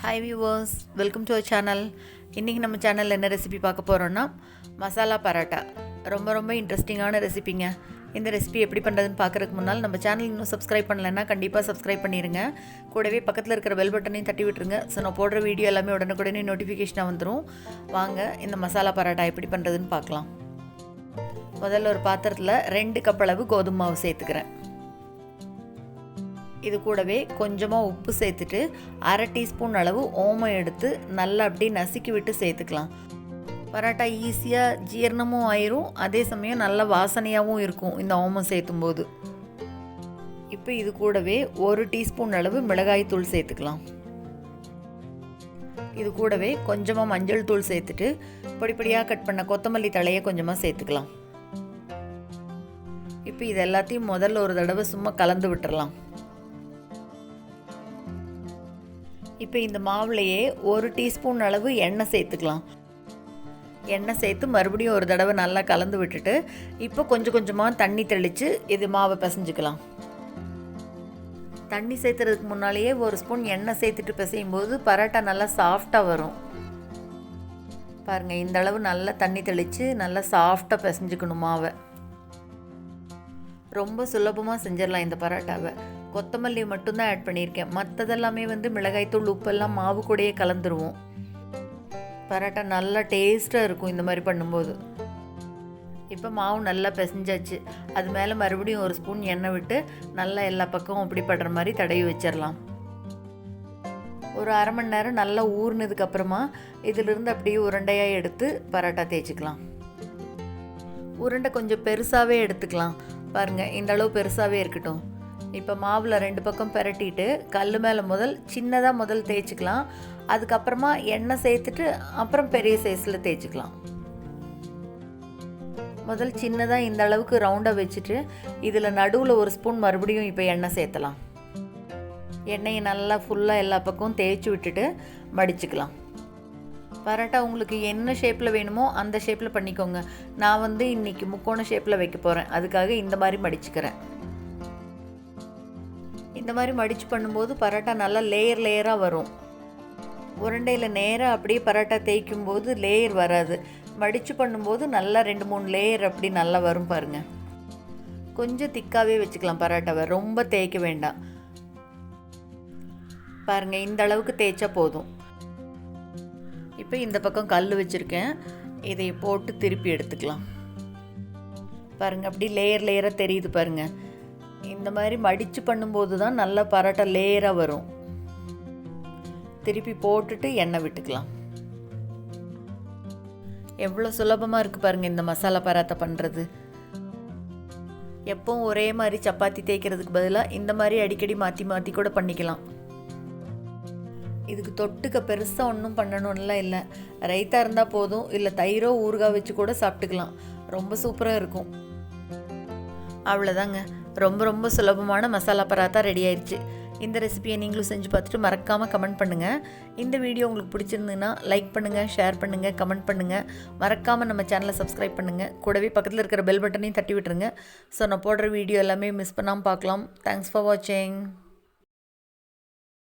Hi viewers, welcome to our channel. இன்றைக்கி நம்ம சேனலில் என்ன ரெசிபி பார்க்க போகிறோன்னா மசாலா பரோட்டா. ரொம்ப இன்ட்ரெஸ்டிங்கான ரெசிபிங்க. இந்த ரெசிபி எப்படி பண்ணுறதுன்னு பார்க்குறதுக்கு முன்னால் நம்ம சேனல் இன்னும் சப்ஸ்கிரைப் பண்ணலைன்னா கண்டிப்பாக சப்ஸ்கிரைப் பண்ணிடுங்க. கூடவே பக்கத்தில் இருக்கிற பெல் பட்டனையும் தட்டி விட்டுருங்க. ஸோ நான் போடுற வீடியோ எல்லாமே உடனுக்குடனே நோட்டிஃபிகேஷனாக வந்துடும். வாங்க இந்த மசாலா பரோட்டா எப்படி பண்ணுறதுன்னு பார்க்கலாம். முதல்ல ஒரு பாத்திரத்தில் 2 கப் அளவு கோதுமை மாவு சேர்த்துக்கிறேன். இது கூடவே கொஞ்சமாக உப்பு சேர்த்துட்டு 1/2 டீஸ்பூன் அளவு ஓமம் எடுத்து நல்லா அப்படியே நசுக்கி விட்டு சேர்த்துக்கலாம். பரோட்டா ஈஸியாக ஜீரணமும் ஆயிரும், அதே சமயம் நல்ல வாசனையாகவும் இருக்கும் இந்த ஓமம் சேர்த்தும்போது. இப்போ இது கூடவே 1 டீஸ்பூன் அளவு மிளகாய் தூள் சேர்த்துக்கலாம். இது கூடவே கொஞ்சமாக மஞ்சள் தூள் சேர்த்துட்டு பொடிப்பொடியாக கட் பண்ண கொத்தமல்லி தழையை கொஞ்சமாக சேர்த்துக்கலாம். இப்போ இது எல்லாத்தையும் முதல்ல ஒரு தடவை சும்மா கலந்து விட்டுறலாம். இப்போ இந்த மாவுலையே 1 டீஸ்பூன் அளவு எண்ணெய் சேர்த்துக்கலாம். எண்ணெய் சேர்த்து மறுபடியும் ஒரு தடவை நல்லா கலந்து விட்டுட்டு இப்போ கொஞ்சம் கொஞ்சமாக தண்ணி தெளித்து இது மாவை பிசைஞ்சுக்கலாம். தண்ணி சேர்த்துறதுக்கு முன்னாலேயே 1 ஸ்பூன் எண்ணெய் சேர்த்துட்டு பிசையும் போது பரோட்டா நல்லா சாஃப்டாக வரும். பாருங்கள், இந்த அளவு நல்லா தண்ணி தெளித்து நல்லா சாஃப்டாக பிசைஞ்சுக்கணும் மாவை. ரொம்ப சுலபமாக செஞ்சிடலாம் இந்த பரோட்டாவை. கொத்தமல்லி மட்டும்தான் ஆட் பண்ணியிருக்கேன். மற்றதெல்லாமே மிளகாய்த்தூள் உப்பெல்லாம் மாவு கூடயே கலந்துருவோம். பரோட்டா நல்லா டேஸ்ட்டாக இருக்கும் இந்த மாதிரி பண்ணும்போது. இப்போ மாவு நல்லா பிசைஞ்சாச்சு. அது மேலே மறுபடியும் 1 ஸ்பூன் எண்ணெய் விட்டு நல்லா எல்லா பக்கமும் அப்படி படுற மாதிரி தடவி வச்சிடலாம். ஒரு 1/2 மணி நேரம் நல்லா ஊறினதுக்கப்புறமா இதிலிருந்து அப்படியே உருண்டையாக எடுத்து பரோட்டா தேய்ச்சிக்கலாம். உருண்டை கொஞ்சம் பெருசாகவே எடுத்துக்கலாம். பாருங்கள், இந்த அளவு பெருசாகவே இருக்கட்டும். இப்போ மாவில் 2 பக்கம் பிரட்டிட்டு கல் மேலே சின்னதாக தேய்ச்சிக்கலாம். அதுக்கப்புறமா எண்ணெய் சேர்த்துட்டு அப்புறம் பெரிய சைஸில் தேய்ச்சிக்கலாம். சின்னதாக இந்த அளவுக்கு ரவுண்டாக வச்சுட்டு இதில் நடுவில் 1 ஸ்பூன் மறுபடியும் இப்போ எண்ணெய் சேர்த்தலாம். எண்ணெயை நல்லா ஃபுல்லாக எல்லா பக்கமும் தேய்ச்சி விட்டுட்டு மடிச்சுக்கலாம். பரோட்டா உங்களுக்கு என்ன ஷேப்பில் வேணுமோ அந்த ஷேப்பில் பண்ணிக்கோங்க. நான் இன்றைக்கி முக்கோண ஷேப்பில் வைக்க போகிறேன். அதுக்காக இந்த மாதிரி மடிச்சுக்கிறேன். இந்த மாதிரி மடித்து பண்ணும்போது பரோட்டா நல்லா லேயராக வரும். உருண்டையில் நேராக அப்படியே பரோட்டா தேய்க்கும் போது லேயர் வராது. மடித்து பண்ணும்போது நல்லா 2-3 லேயர் அப்படி நல்லா வரும். பாருங்கள், கொஞ்சம் திக்காகவே வச்சுக்கலாம் பரோட்டாவை, ரொம்ப தேய்க்க வேண்டாம். பாருங்கள், இந்த அளவுக்கு தேய்ச்சா போதும். இப்போ இந்த பக்கம் கல் வச்சுருக்கேன். இதை போட்டு திருப்பி எடுத்துக்கலாம். பாருங்கள், அப்படி லேயராக தெரியுது பாருங்கள். இந்த மாதிரி மடித்து பண்ணும்போது தான் நல்லா பரோட்டா லேயராக வரும். திருப்பி போட்டுட்டு எண்ணெய் விட்டுக்கலாம். எவ்வளோ சுலபமாக இருக்குது பாருங்கள் இந்த மசாலா பரோட்டா பண்ணுறது. எப்பவும் ஒரே மாதிரி சப்பாத்தி தேய்க்கிறதுக்கு பதிலாக இந்த மாதிரி அடிக்கடி மாற்றி கூட பண்ணிக்கலாம். இதுக்கு தொட்டுக்க பெருசாக ஒன்றும் பண்ணணும்லாம் இல்லை. ரைத்தா இருந்தால் போதும், இல்லை தயிரோ ஊறுகாய் வச்சு கூட சாப்பிட்டுக்கலாம். ரொம்ப சூப்பராக இருக்கும். அவ்வளோதாங்க, ரொம்ப சுலபமான மசாலா பரோட்டா ரெடி ஆயிடுச்சு. இந்த ரெசிபியை நீங்களும் செஞ்சு பார்த்துட்டு மறக்காமல் கமெண்ட் பண்ணுங்கள். இந்த வீடியோ உங்களுக்கு பிடிச்சிருந்துன்னா லைக் பண்ணுங்கள், ஷேர் பண்ணுங்கள், கமெண்ட் பண்ணுங்கள். மறக்காமல் நம்ம சேனலை சப்ஸ்கிரைப் பண்ணுங்கள். கூடவே பக்கத்தில் இருக்கிற பெல் பட்டனையும் தட்டி விட்டுருங்க. ஸோ நான் போடுற வீடியோ எல்லாமே மிஸ் பண்ணாமல் பார்க்கலாம். தேங்க்ஸ் ஃபார் வாட்சிங்.